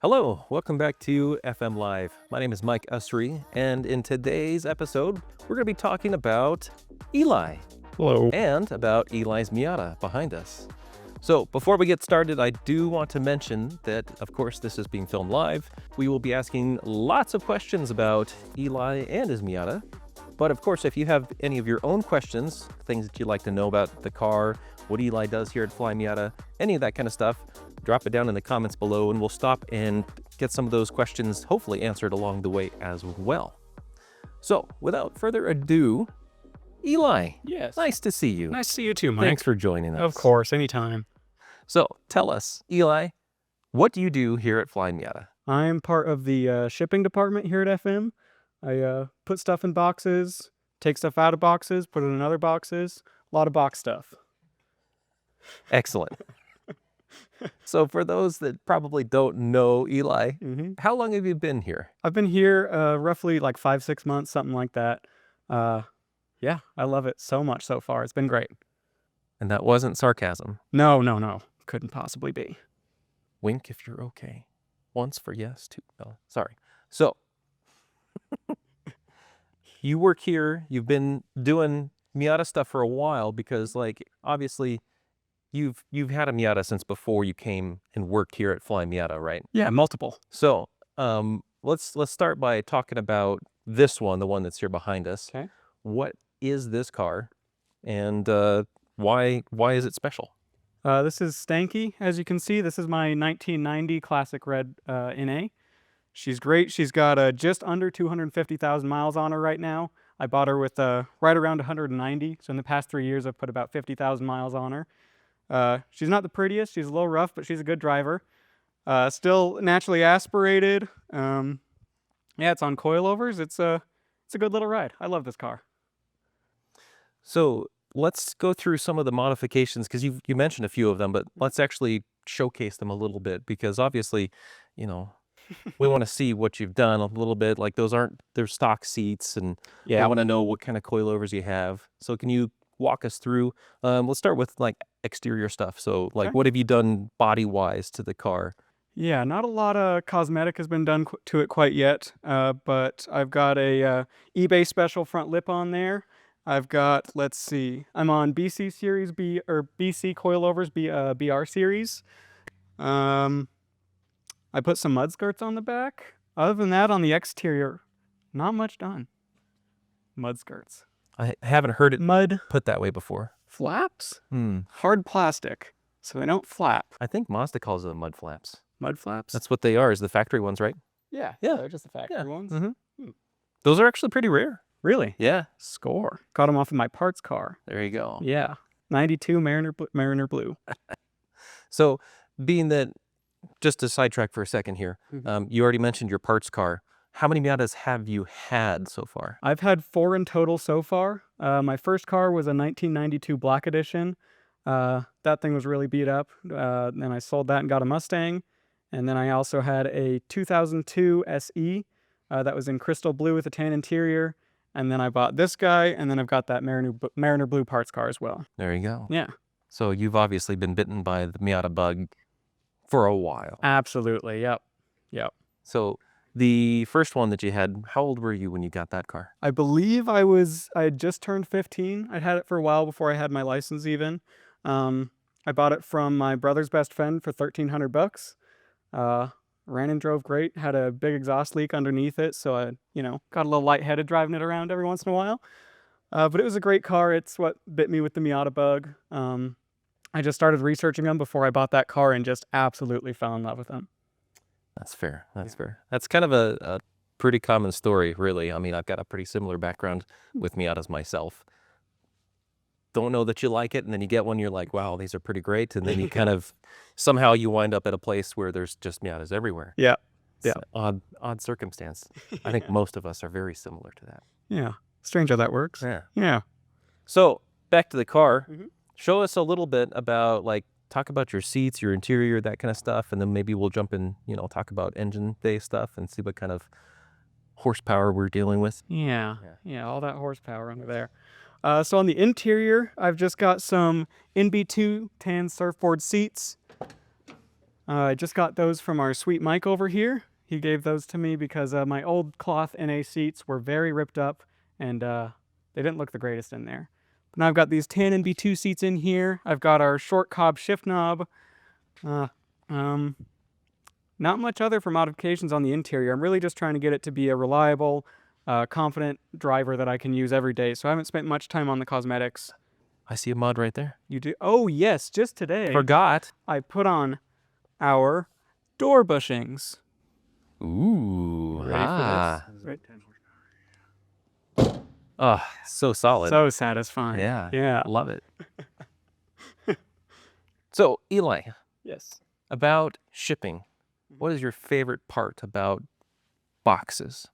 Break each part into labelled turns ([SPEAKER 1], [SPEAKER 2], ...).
[SPEAKER 1] Hello, welcome back to FM Live. My name is Mike Usry, and in today's episode, we're going to be talking about Eli
[SPEAKER 2] Hello.
[SPEAKER 1] and about Eli's Miata behind us. So before we get started, I do want to mention that, of course, this is being filmed live. We will be asking lots of questions about Eli and his Miata. But of course, if you have any of your own questions, things that you'd like to know about the car, what Eli does here at Flyin Miata, any of that kind of stuff, drop it down in the comments below and we'll stop and get some of those questions hopefully answered along the way as well. So without further ado, Eli,
[SPEAKER 2] Yes.
[SPEAKER 1] nice to see you.
[SPEAKER 2] Nice to see you too, Mike.
[SPEAKER 1] Thanks for joining us.
[SPEAKER 2] Of course, anytime.
[SPEAKER 1] So tell us, Eli, what do you do here at Flyin Miata?
[SPEAKER 2] I'm part of the shipping department here at FM. I put stuff in boxes, take stuff out of boxes, put it in other boxes. A lot of box stuff.
[SPEAKER 1] Excellent. So for those that probably don't know Eli, how long have you been here?
[SPEAKER 2] I've been here roughly like 5-6 months, something like that. Yeah, I love it so much so far. It's been great.
[SPEAKER 1] And that wasn't sarcasm.
[SPEAKER 2] No. Couldn't possibly be.
[SPEAKER 1] Wink if you're okay. Once for yes, two. No, sorry. So you work here. You've been doing Miata stuff for a while because, like, obviously you've had a Miata since before you came and worked here at Flyin Miata, right?
[SPEAKER 2] Yeah, multiple.
[SPEAKER 1] So let's start by talking about this one, the one that's here behind us.
[SPEAKER 2] Okay.
[SPEAKER 1] What is this car, and why is it special?
[SPEAKER 2] This is Stanky. As you can see, this is my 1990 classic red NA. She's great. She's got just under 250,000 miles on her right now. I bought her with right around 190. So in the past 3 years, I've put about 50,000 miles on her. She's not the prettiest. She's a little rough, but she's a good driver. Still naturally aspirated. Yeah, it's on coilovers. It's a good little ride. I love this car.
[SPEAKER 1] So let's go through some of the modifications because you mentioned a few of them, but let's actually showcase them a little bit because obviously, you know, we want to see what you've done a little bit. Like they're stock seats, and
[SPEAKER 2] Yeah.
[SPEAKER 1] I want to know what kind of coilovers you have. So can you walk us through? Let's start with like exterior stuff. So like,
[SPEAKER 2] Okay.
[SPEAKER 1] what have you done body wise to the car?
[SPEAKER 2] Yeah, not a lot of cosmetic has been done to it quite yet, but I've got a eBay special front lip on there. I've got, let's see, I'm on BC series B or BC coilovers, BR series. I put some mud skirts on the back. Other than that, on the exterior, not much done. Mud skirts.
[SPEAKER 1] I haven't heard it
[SPEAKER 2] Mud
[SPEAKER 1] put that way before.
[SPEAKER 2] flaps? Hard plastic, so they don't flap.
[SPEAKER 1] I think Mazda calls them mud flaps.
[SPEAKER 2] Mud flaps?
[SPEAKER 1] That's what they are, is the factory ones, right?
[SPEAKER 2] Yeah,
[SPEAKER 1] Yeah.
[SPEAKER 2] they're just the factory ones.
[SPEAKER 1] Those are actually pretty rare.
[SPEAKER 2] Really?
[SPEAKER 1] Yeah.
[SPEAKER 2] Score. Got them off of my parts car.
[SPEAKER 1] There you go.
[SPEAKER 2] Yeah. 92 Mariner Blue.
[SPEAKER 1] So being that, just to sidetrack for a second here, you already mentioned your parts car. How many Miatas have you had so far?
[SPEAKER 2] I've had 4 in total so far. My first car was a 1992 Black Edition. That thing was really beat up. Then I sold that and got a Mustang. And then I also had a 2002 SE that was in crystal blue with a tan interior. And then I bought this guy, and then I've got that Mariner Blue parts car as well.
[SPEAKER 1] There you go.
[SPEAKER 2] Yeah.
[SPEAKER 1] So you've obviously been bitten by the Miata bug for a while.
[SPEAKER 2] Absolutely. Yep.
[SPEAKER 1] So the first one that you had, how old were you when you got that car?
[SPEAKER 2] I believe I had just turned 15. I'd had it for a while before I had my license even. I bought it from my brother's best friend for $1,300. Ran and drove great. Had a big exhaust leak underneath it, so I, got a little lightheaded driving it around every once in a while. But it was a great car. It's what bit me with the Miata bug. I just started researching them before I bought that car and just absolutely fell in love with them.
[SPEAKER 1] That's fair. That's fair. That's kind of a pretty common story, really. I mean, I've got a pretty similar background with Miatas myself. Don't know that you like it, and then you get one, you're like, wow, these are pretty great. And then you kind of, somehow you wind up at a place where there's just Miatas everywhere.
[SPEAKER 2] Yeah.
[SPEAKER 1] It's an odd circumstance. I think most of us are very similar to that.
[SPEAKER 2] Yeah. Strange how that works. Yeah.
[SPEAKER 1] So back to the car. Show us a little bit about, like, talk about your seats, your interior, that kind of stuff. And then maybe we'll jump in, talk about engine bay stuff and see what kind of horsepower we're dealing with.
[SPEAKER 2] Yeah, all that horsepower under there. So on the interior, I've just got some NB2 tan surfboard seats. I just got those from our sweet Mike over here. He gave those to me because my old cloth NA seats were very ripped up and they didn't look the greatest in there. But now I've got these tan NB2 seats in here. I've got our short Cobb shift knob. Not much other for modifications on the interior. I'm really just trying to get it to be a reliable, confident driver that I can use every day. So I haven't spent much time on the cosmetics.
[SPEAKER 1] I see a mod right there.
[SPEAKER 2] You do? Oh, yes. Just today,
[SPEAKER 1] Forgot.
[SPEAKER 2] I put on our door bushings.
[SPEAKER 1] Ooh.
[SPEAKER 2] Ready for this? Right.
[SPEAKER 1] Oh, so solid.
[SPEAKER 2] So satisfying.
[SPEAKER 1] Yeah.
[SPEAKER 2] Yeah.
[SPEAKER 1] Love it. So, Eli,
[SPEAKER 2] Yes.
[SPEAKER 1] about shipping, what is your favorite part about boxes?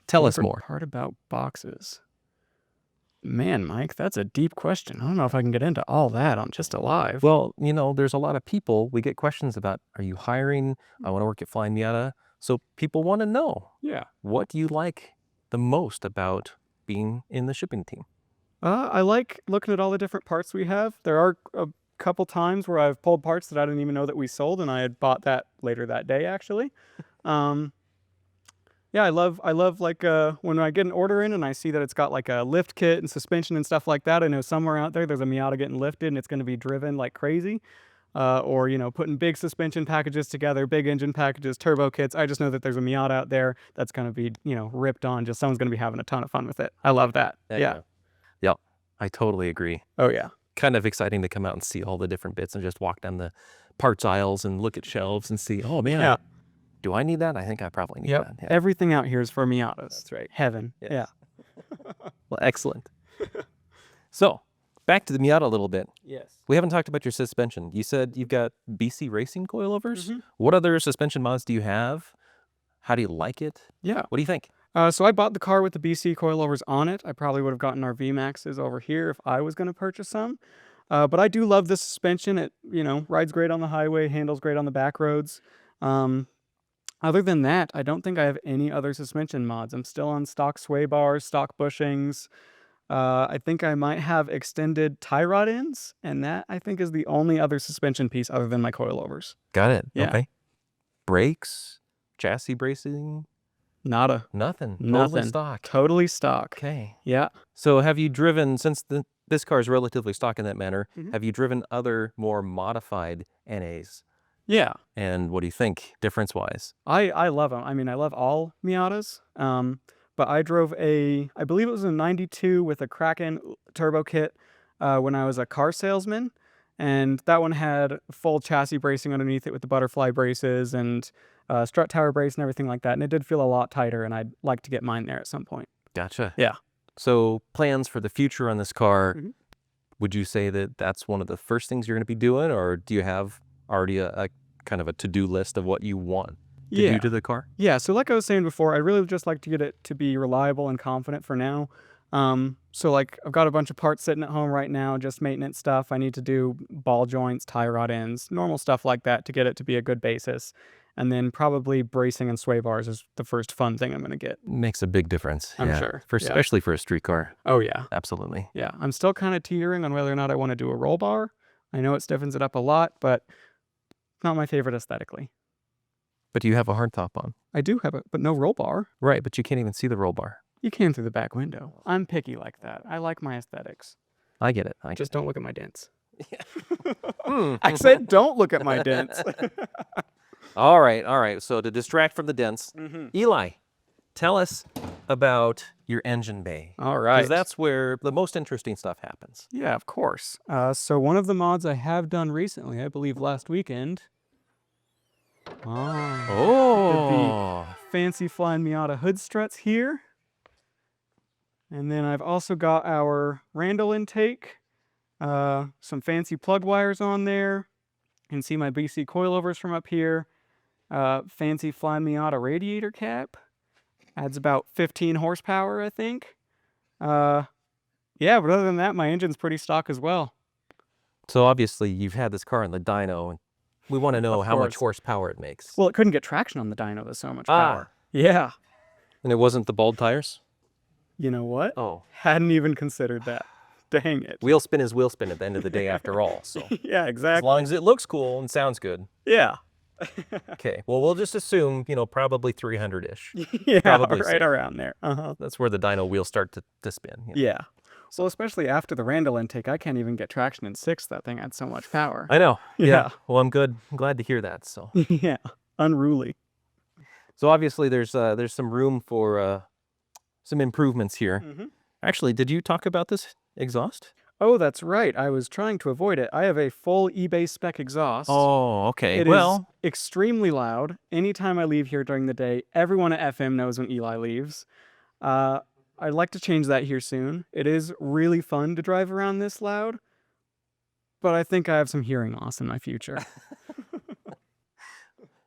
[SPEAKER 1] Tell us more.
[SPEAKER 2] Part about boxes. Man, Mike, that's a deep question. I don't know if I can get into all that on just alive.
[SPEAKER 1] Well, you know, there's a lot of people, we get questions about, are you hiring? I want to work at Flyin Miata. So people want to know,
[SPEAKER 2] yeah.
[SPEAKER 1] what do you like the most about being in the shipping team?
[SPEAKER 2] I like looking at all the different parts we have. There are a couple times where I've pulled parts that I didn't even know that we sold, and I had bought that later that day, actually. Yeah, I love like when I get an order in and I see that it's got like a lift kit and suspension and stuff like that. I know somewhere out there's a Miata getting lifted and it's going to be driven like crazy. Or, you know, putting big suspension packages together, big engine packages, turbo kits. I just know that there's a Miata out there that's going to be, you know, ripped on. Just someone's going to be having a ton of fun with it. I love that. Yeah.
[SPEAKER 1] Yep. I totally agree.
[SPEAKER 2] Oh, yeah.
[SPEAKER 1] Kind of exciting to come out and see all the different bits and just walk down the parts aisles and look at shelves and see, oh, man,
[SPEAKER 2] yeah.
[SPEAKER 1] Do I need that? I think I probably need that. Yeah.
[SPEAKER 2] Everything out here is for Miatas.
[SPEAKER 1] That's right.
[SPEAKER 2] Heaven.
[SPEAKER 1] Yes.
[SPEAKER 2] Yeah.
[SPEAKER 1] Well, excellent. So, back to the Miata a little bit.
[SPEAKER 2] Yes.
[SPEAKER 1] We haven't talked about your suspension. You said you've got BC Racing coilovers.
[SPEAKER 2] Mm-hmm.
[SPEAKER 1] What other suspension mods do you have? How do you like it?
[SPEAKER 2] Yeah.
[SPEAKER 1] What do you think?
[SPEAKER 2] So I bought the car with the BC coilovers on it. I probably would have gotten our VMAXs over here if I was going to purchase some. But I do love the suspension. It, you know, rides great on the highway, handles great on the back roads. Other than that, I don't think I have any other suspension mods. I'm still on stock sway bars, stock bushings. I think I might have extended tie rod ends, and that I think is the only other suspension piece other than my coilovers.
[SPEAKER 1] Got it.
[SPEAKER 2] Yeah.
[SPEAKER 1] Okay. Brakes, chassis bracing,
[SPEAKER 2] Nada.
[SPEAKER 1] nothing.
[SPEAKER 2] Nothing.
[SPEAKER 1] Totally stock.
[SPEAKER 2] Totally stock.
[SPEAKER 1] Okay.
[SPEAKER 2] Yeah.
[SPEAKER 1] So have you driven, since this car is relatively stock in that manner,
[SPEAKER 2] Mhm.
[SPEAKER 1] have you driven other more modified NAs?
[SPEAKER 2] Yeah.
[SPEAKER 1] And what do you think difference-wise?
[SPEAKER 2] I love them. I mean, I love all Miatas. But I drove I believe it was a 92 with a Kraken turbo kit when I was a car salesman. And that one had full chassis bracing underneath it with the butterfly braces and strut tower brace and everything like that. And it did feel a lot tighter, and I'd like to get mine there at some point.
[SPEAKER 1] Gotcha.
[SPEAKER 2] Yeah.
[SPEAKER 1] So plans for the future on this car,
[SPEAKER 2] Mhm.
[SPEAKER 1] would you say that that's one of the first things you're going to be doing, or do you have already a kind of a to-do list of what you want to do to the car?
[SPEAKER 2] Yeah, so like I was saying before, I really just like to get it to be reliable and confident for now. So like I've got a bunch of parts sitting at home right now, just maintenance stuff. I need to do ball joints, tie rod ends, normal stuff like that to get it to be a good basis. And then probably bracing and sway bars is the first fun thing I'm going to get.
[SPEAKER 1] Makes a big difference.
[SPEAKER 2] I'm
[SPEAKER 1] yeah.
[SPEAKER 2] sure.
[SPEAKER 1] For,
[SPEAKER 2] Yeah.
[SPEAKER 1] Especially for a street car.
[SPEAKER 2] Oh, yeah.
[SPEAKER 1] Absolutely.
[SPEAKER 2] Yeah. I'm still kind of teetering on whether or not I want to do a roll bar. I know it stiffens it up a lot, but it's not my favorite aesthetically.
[SPEAKER 1] But you have a hardtop on.
[SPEAKER 2] I do have it, but no roll bar.
[SPEAKER 1] Right, but you can't even see the roll bar.
[SPEAKER 2] You can through the back window. I'm picky like that. I like my aesthetics.
[SPEAKER 1] I get it.
[SPEAKER 2] Just don't look at my dents.
[SPEAKER 1] Mm.
[SPEAKER 2] I said don't look at my dents.
[SPEAKER 1] All right. So to distract from the dents, Eli, tell us about your engine bay.
[SPEAKER 2] All right.
[SPEAKER 1] Because that's where the most interesting stuff happens.
[SPEAKER 2] Yeah, of course. So one of the mods I have done recently, I believe last weekend.
[SPEAKER 1] Oh.
[SPEAKER 2] The fancy Flyin Miata hood struts here. And then I've also got our Randall intake, some fancy plug wires on there. You can see my BC coilovers from up here. Fancy Flyin Miata radiator cap. Adds about 15 horsepower, I think. Yeah, but other than that, my engine's pretty stock as well.
[SPEAKER 1] So obviously you've had this car in the dyno, and we want to know how much horsepower it makes.
[SPEAKER 2] Well, it couldn't get traction on the dyno. There's so much power. Yeah.
[SPEAKER 1] And it wasn't the bald tires?
[SPEAKER 2] You know what?
[SPEAKER 1] Oh.
[SPEAKER 2] Hadn't even considered that. Dang it.
[SPEAKER 1] Wheel spin is wheel spin at the end of the day after all. So
[SPEAKER 2] Yeah,
[SPEAKER 1] as
[SPEAKER 2] exactly.
[SPEAKER 1] long as it looks cool and sounds good.
[SPEAKER 2] Yeah.
[SPEAKER 1] Okay, well, we'll just assume, probably 300-ish.
[SPEAKER 2] Yeah,
[SPEAKER 1] Probably
[SPEAKER 2] right
[SPEAKER 1] safe.
[SPEAKER 2] around there.
[SPEAKER 1] That's where the dyno wheels start to spin.
[SPEAKER 2] Yeah. Well, especially after the Randall intake, I can't even get traction in six. That thing had so much power.
[SPEAKER 1] I know.
[SPEAKER 2] Yeah.
[SPEAKER 1] Well, I'm good. I'm glad to hear that. So
[SPEAKER 2] Yeah. Unruly.
[SPEAKER 1] obviously there's some room for some improvements here. Actually, did you talk about this exhaust?
[SPEAKER 2] Oh, that's right. I was trying to avoid it. I have a full eBay spec exhaust.
[SPEAKER 1] Oh, okay.
[SPEAKER 2] It
[SPEAKER 1] Well,
[SPEAKER 2] is extremely loud. Anytime I leave here during the day, everyone at FM knows when Eli leaves. I'd like to change that here soon. It is really fun to drive around this loud, but I think I have some hearing loss in my future.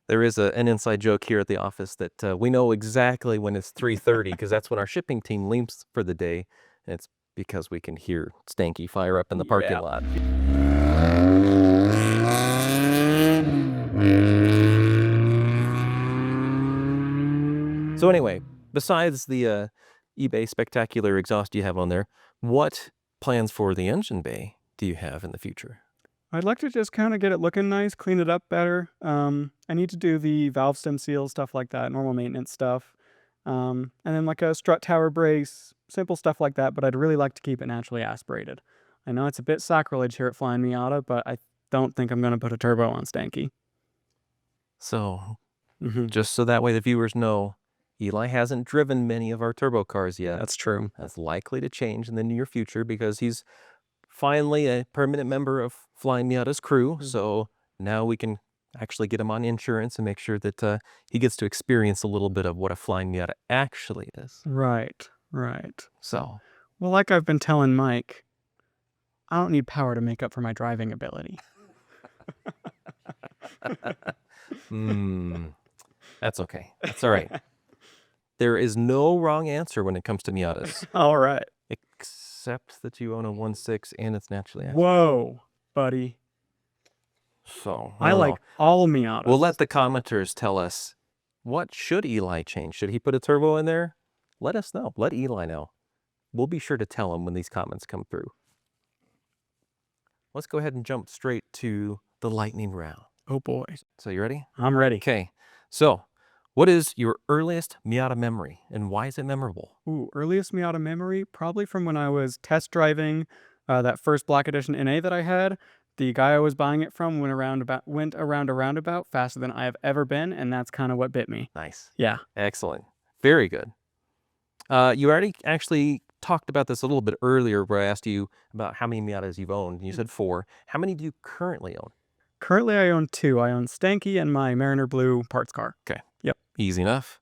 [SPEAKER 1] there is an inside joke here at the office that we know exactly when it's 3:30 because that's when our shipping team leaves for the day. And it's because we can hear Stanky fire up in the parking
[SPEAKER 2] Yeah.
[SPEAKER 1] lot. So anyway, besides the eBay spectacular exhaust you have on there, what plans for the engine bay do you have in the future?
[SPEAKER 2] I'd like to just kind of get it looking nice, clean it up better. I need to do the valve stem seals, stuff like that, normal maintenance stuff. And then like a strut tower brace, simple stuff like that, but I'd really like to keep it naturally aspirated. I know it's a bit sacrilege here at Flyin Miata, but I don't think I'm going to put a turbo on Stanky.
[SPEAKER 1] So, just so that way the viewers know, Eli hasn't driven many of our turbo cars yet.
[SPEAKER 2] That's true.
[SPEAKER 1] That's likely to change in the near future because he's finally a permanent member of Flyin Miata's crew. So now we can actually get him on insurance and make sure that he gets to experience a little bit of what a Flyin Miata actually is.
[SPEAKER 2] Right.
[SPEAKER 1] So,
[SPEAKER 2] well, like I've been telling Mike, I don't need power to make up for my driving ability.
[SPEAKER 1] That's okay. That's all right. There is no wrong answer when it comes to Miatas.
[SPEAKER 2] All right.
[SPEAKER 1] Except that you own a 1.6 and it's naturally aspirated.
[SPEAKER 2] Whoa, buddy.
[SPEAKER 1] So
[SPEAKER 2] I like all Miatas.
[SPEAKER 1] We'll let the commenters tell us, what should Eli change? Should he put a turbo in there? Let us know. Let Eli know. We'll be sure to tell him when these comments come through. Let's go ahead and jump straight to the lightning round.
[SPEAKER 2] Oh boy.
[SPEAKER 1] So you ready?
[SPEAKER 2] I'm ready.
[SPEAKER 1] Okay. So what is your earliest Miata memory and why is it memorable?
[SPEAKER 2] Ooh, earliest Miata memory, probably from when I was test driving that first Black Edition NA that I had. The guy I was buying it from went around a roundabout faster than I have ever been, and that's kind of what bit me.
[SPEAKER 1] Nice.
[SPEAKER 2] Yeah.
[SPEAKER 1] Excellent. Very good. You already actually talked about this a little bit earlier where I asked you about how many Miatas you've owned. And you said 4. How many do you currently own?
[SPEAKER 2] Currently, I own 2. I own Stanky and my Mariner Blue parts car.
[SPEAKER 1] Okay.
[SPEAKER 2] Yep.
[SPEAKER 1] Easy enough.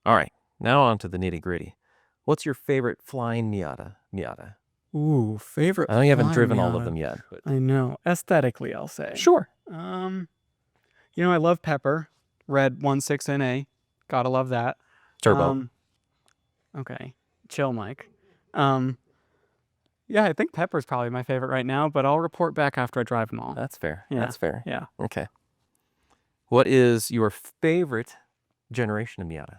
[SPEAKER 1] All right. Now on to the nitty gritty. What's your favorite Flyin Miata?
[SPEAKER 2] Ooh, favorite.
[SPEAKER 1] I know you haven't
[SPEAKER 2] Flyin
[SPEAKER 1] driven all
[SPEAKER 2] Miata.
[SPEAKER 1] of them yet. But...
[SPEAKER 2] I know. Aesthetically, I'll say.
[SPEAKER 1] Sure.
[SPEAKER 2] I love Pepper. Red 1.6 NA. Gotta love that.
[SPEAKER 1] Turbo.
[SPEAKER 2] Okay. Chill, Mike. Yeah, I think Pepper's probably my favorite right now, but I'll report back after I drive them all.
[SPEAKER 1] That's fair.
[SPEAKER 2] Yeah.
[SPEAKER 1] That's fair.
[SPEAKER 2] Yeah.
[SPEAKER 1] Okay. What is your favorite generation of Miata?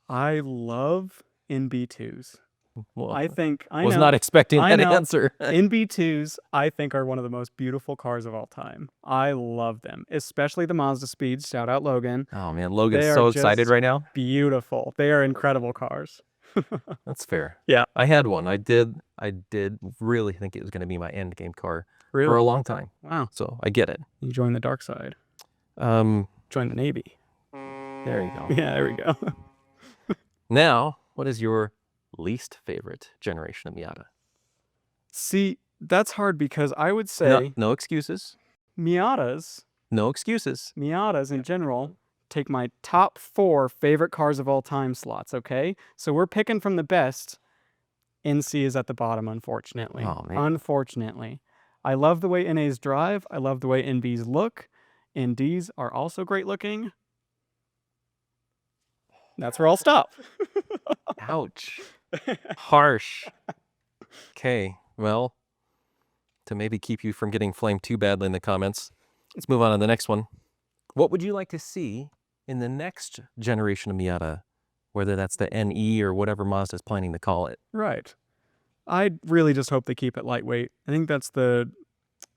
[SPEAKER 2] I love NB2s.
[SPEAKER 1] Well,
[SPEAKER 2] I
[SPEAKER 1] was not expecting that answer.
[SPEAKER 2] NB2s, I think, are one of the most beautiful cars of all time. I love them, especially the Mazda Speeds. Shout out Logan.
[SPEAKER 1] Oh, man. Logan's
[SPEAKER 2] They
[SPEAKER 1] so
[SPEAKER 2] are
[SPEAKER 1] excited
[SPEAKER 2] just
[SPEAKER 1] right now.
[SPEAKER 2] Beautiful. They are incredible cars.
[SPEAKER 1] That's fair.
[SPEAKER 2] Yeah.
[SPEAKER 1] I had one. I did really think it was going to be my end game car for a long time.
[SPEAKER 2] Wow.
[SPEAKER 1] So I get it.
[SPEAKER 2] You joined the dark side. Join the Navy.
[SPEAKER 1] There you go.
[SPEAKER 2] Yeah, there we go.
[SPEAKER 1] Now, what is your least favorite generation of Miata?
[SPEAKER 2] See, that's hard because I would say
[SPEAKER 1] No excuses.
[SPEAKER 2] Miatas in general take my top 4 favorite cars of all time slots, okay? So we're picking from the best. NC is at the bottom, unfortunately.
[SPEAKER 1] Oh, man.
[SPEAKER 2] Unfortunately. I love the way NAs drive. I love the way NBs look. NDs are also great looking. That's where I'll stop.
[SPEAKER 1] Ouch. Harsh. Okay, well, to maybe keep you from getting flamed too badly in the comments, let's move on to the next one. What would you like to see in the next generation of Miata, whether that's the NE or whatever Mazda's planning to call it?
[SPEAKER 2] Right. I really just hope they keep it lightweight. I think that's the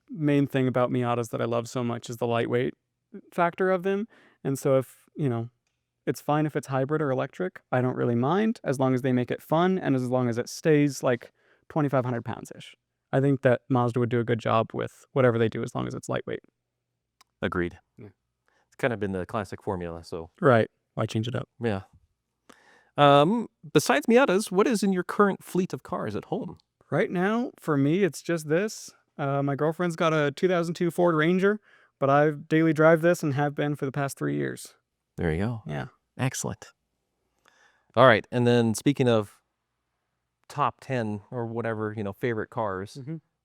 [SPEAKER 2] main thing about Miatas that I love so much is the lightweight. factor of them. And so if, it's fine if it's hybrid or electric. I don't really mind as long as they make it fun and as long as it stays like 2,500 pounds-ish. I think that Mazda would do a good job with whatever they do as long as it's lightweight.
[SPEAKER 1] Agreed.
[SPEAKER 2] Yeah.
[SPEAKER 1] It's kind of been the classic formula, so.
[SPEAKER 2] Right. Why change it up?
[SPEAKER 1] Yeah. Besides Miatas, what is in your current fleet of cars at home?
[SPEAKER 2] Right now, for me, it's just this. My girlfriend's got a 2002 Ford Ranger, but I daily drive this and have been for the past 3 years.
[SPEAKER 1] There you go.
[SPEAKER 2] Yeah.
[SPEAKER 1] Excellent. All right. And then speaking of top 10 or whatever, favorite cars,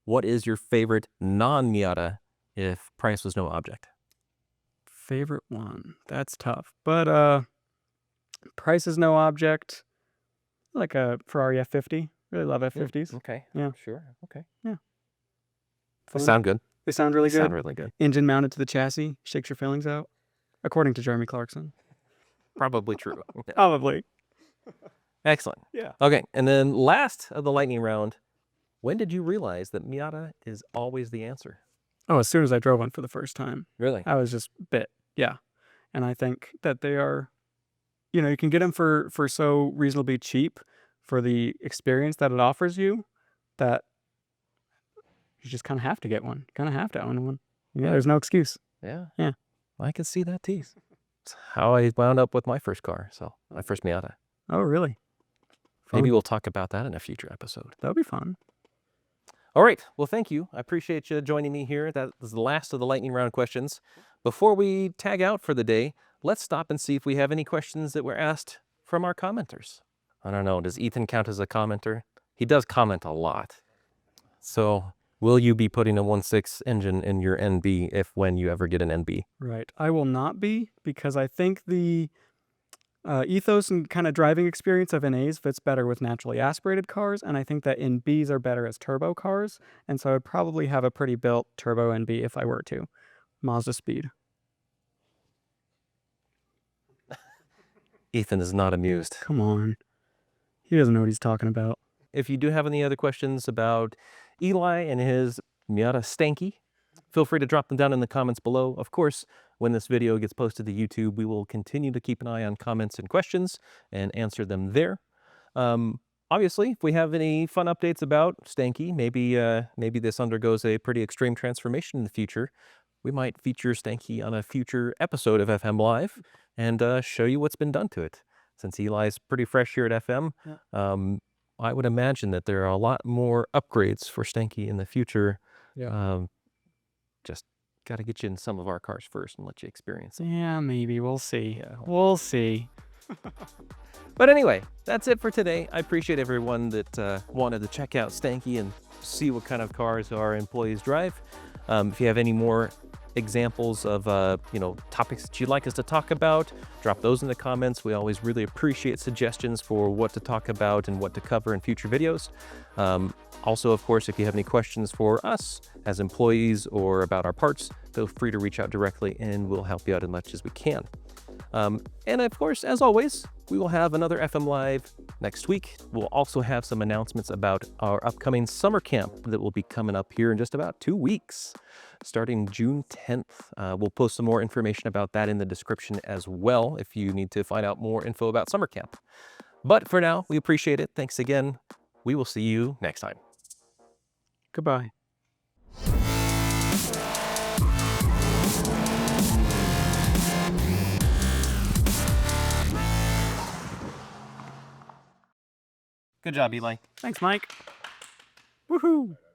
[SPEAKER 1] what is your favorite non-Miata if price was no object?
[SPEAKER 2] Favorite one? That's tough. But price is no object. Like a Ferrari F50. Really love F50s.
[SPEAKER 1] Okay.
[SPEAKER 2] Yeah.
[SPEAKER 1] Sure. Okay.
[SPEAKER 2] Yeah.
[SPEAKER 1] They
[SPEAKER 2] Fun.
[SPEAKER 1] sound good.
[SPEAKER 2] They sound really good.
[SPEAKER 1] Sound really good.
[SPEAKER 2] Engine mounted to the chassis. Shakes your feelings out. According to Jeremy Clarkson.
[SPEAKER 1] Probably true.
[SPEAKER 2] Probably.
[SPEAKER 1] Excellent.
[SPEAKER 2] Yeah.
[SPEAKER 1] Okay. And then last of the lightning round, when did you realize that Miata is always the answer?
[SPEAKER 2] Oh, as soon as I drove one for the first time.
[SPEAKER 1] Really?
[SPEAKER 2] I was just bit. Yeah. And I think that they are, you can get them for so reasonably cheap for the experience that it offers you that you just kind of have to get one. Kind of have to own one. Yeah, there's no excuse.
[SPEAKER 1] Yeah.
[SPEAKER 2] Yeah.
[SPEAKER 1] I can see that tease. It's how I wound up with my first car. So my first Miata.
[SPEAKER 2] Oh, really?
[SPEAKER 1] Maybe
[SPEAKER 2] Fun.
[SPEAKER 1] we'll talk about that in a future episode.
[SPEAKER 2] That'll be fun.
[SPEAKER 1] All right. Well, thank you. I appreciate you joining me here. That was the last of the lightning round questions. Before we tag out for the day, let's stop and see if we have any questions that were asked from our commenters. I don't know. Does Ethan count as a commenter? He does comment a lot. So will you be putting a 1.6 engine in your NB when you ever get an NB?
[SPEAKER 2] Right. I will not be, because I think the ethos and kind of driving experience of NAs fits better with naturally aspirated cars, and I think that NBs are better as turbo cars, and so I'd probably have a pretty built turbo NB if I were to. Mazda speed.
[SPEAKER 1] Ethan is not amused.
[SPEAKER 2] Come on. He doesn't know what he's talking about.
[SPEAKER 1] If you do have any other questions about Eli and his Miata Stanky, feel free to drop them down in the comments below. Of course, when this video gets posted to YouTube, we will continue to keep an eye on comments and questions and answer them there. Obviously, if we have any fun updates about Stanky, maybe this undergoes a pretty extreme transformation in the future, we might feature Stanky on a future episode of FM Live and show you what's been done to it. Since Eli's pretty fresh here at FM, I would imagine that there are a lot more upgrades for Stanky in the future.
[SPEAKER 2] Yeah.
[SPEAKER 1] Just got to get you in some of our cars first and let you experience it.
[SPEAKER 2] Yeah, maybe. We'll see. Yeah. We'll see.
[SPEAKER 1] But anyway, that's it for today. I appreciate everyone that wanted to check out Stanky and see what kind of cars our employees drive. If you have any more examples of topics that you'd like us to talk about, drop those in the comments. We always really appreciate suggestions for what to talk about and what to cover in future videos. Also, of course, if you have any questions for us as employees or about our parts, feel free to reach out directly and we'll help you out as much as we can. And of course, as always, we will have another FM Live next week. We'll also have some announcements about our upcoming summer camp that will be coming up here in just about 2 weeks, starting June 10th. We'll post some more information about that in the description as well if you need to find out more info about summer camp. But for now, we appreciate it. Thanks again. We will see you next time.
[SPEAKER 2] Goodbye.
[SPEAKER 1] Good job, Eli.
[SPEAKER 2] Thanks, Mike. Woohoo!